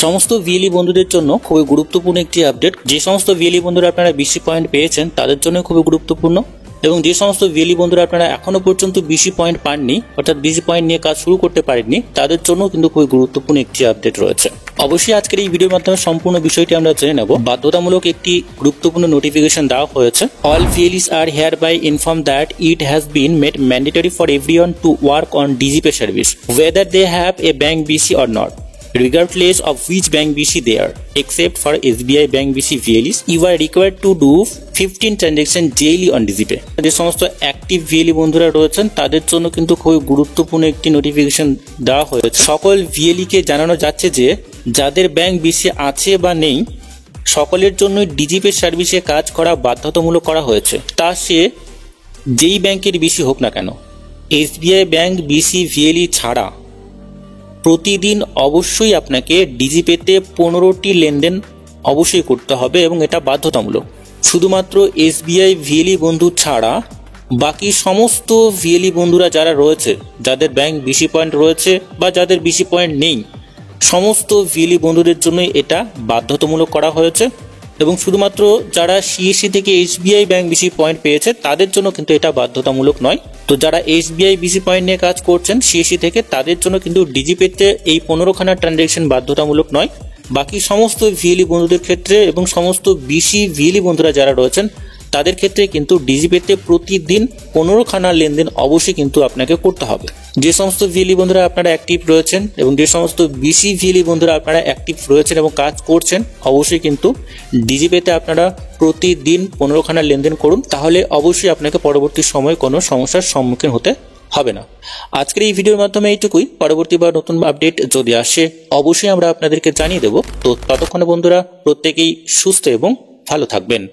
সমস্ত ভিএলই বন্ধুদের জন্য খুবই গুরুত্বপূর্ণ একটি আপডেট। যে সমস্ত ভিএলই বন্ধুরা আপনারা 20 পয়েন্ট পেয়েছেন তাদের জন্য খুবই গুরুত্বপূর্ণ, এবং যে সমস্ত ভিএলই বন্ধুরা আপনারা এখনো পর্যন্ত 20 পয়েন্ট পাননি, অর্থাৎ 20 পয়েন্ট নিয়ে কাজ শুরু করতে পারেননি, তাদের জন্য কিন্তু খুবই গুরুত্বপূর্ণ একটি আপডেট রয়েছে। অবশ্যই আজকের এই ভিডিওর মাধ্যমে সম্পূর্ণ বিষয়টি আমরা জেনে নেব। বাধ্যতামূলক একটি গুরুত্বপূর্ণ নোটিফিকেশন দেওয়া হয়েছে। All VLEs are hereby informed that it has been made mandatory for everyone to work on DigiPay service, whether they have a bank BC or not, regardless of which bank BC they are, except for SBI Bank BC VLEs. You are required to do 15 transactions daily on DigiPay. যে সমস্ত active VLE বন্ধুরা রয়েছেন তাদের জন্য কিন্তু খুবই গুরুত্বপূর্ণ একটি নোটিফিকেশন দেওয়া হয়েছে। সকল ভিএলই কে জানানো যাচ্ছে যে যাদের ব্যাংক বিসি আছে বা নেই সকলের জন্য ডিজিপে সার্ভিসে কাজ করা বাধ্যতামূলক করা হয়েছে, তা সে যেই ব্যাংকের বিসি হোক না কেন। এসবিআই ব্যাংক বিসি ভিএলই ছাড়া প্রতিদিন অবশ্যই আপনাকে ডিজিপেতে 15টি লেনদেন অবশ্যই করতে হবে এবং এটা বাধ্যতামূলক। শুধুমাত্র এসবিআই ভিএলই বন্ধু ছাড়া বাকি সমস্ত ভিএলই বন্ধুরা যারা রয়েছে, যাদের ব্যাংক বিসি পয়েন্ট রয়েছে বা যাদের বিসি পয়েন্ট নেই, সমস্ত ভিএলই বন্ধুদের জন্য এটা বাধ্যতামূলক করা হয়েছে। এবং শুধুমাত্র যারা সিএসসি থেকে এসবিআই ব্যাংক বিসি পয়েন্ট পেয়েছে তাদের জন্য কিন্তু এটা বাধ্যতামূলক নয়। তো যারা এসবিআই বিসি পয়েন্ট নিয়ে কাজ করছেন সিএসসি থেকে, তাদের জন্য কিন্তু ডিজিপেতে এই 15খানা ট্রানজ্যাকশন বাধ্যতামূলক নয়। বাকি সমস্ত ভিএলই বন্ধুদের ক্ষেত্রে এবং সমস্ত বিসি ভিএলই বন্ধুরা যারা রয়েছেন তাদের ক্ষেত্রে কিন্তু ডিজিপেতে প্রতিদিন 15খানা লেনদেন অবশ্যই কিন্তু আপনাকে করতে হবে। যে সমস্ত ভিএলই বন্ধুরা আপনারা অ্যাক্টিভ রয়েছেন এবং যে সমস্ত বিসি ভিএলই বন্ধুরা আপনারা অ্যাক্টিভ রয়েছেন এবং কাজ করছেন, অবশ্যই কিন্তু ডিজিপেতে আপনারা প্রতিদিন 15খানা লেনদেন করুন, তাহলে অবশ্যই আপনাকে পরবর্তী সময়ে কোনো সমস্যার সম্মুখীন হতে হবে না। আজকের এই ভিডিওর মাধ্যমে এইটুকুই। পরবর্তী বা নতুন আপডেট যদি আসে অবশ্যই আমরা আপনাদেরকে জানিয়ে দেব। তো ততক্ষণে বন্ধুরা প্রত্যেকেই সুস্থ এবং ভালো থাকবেন।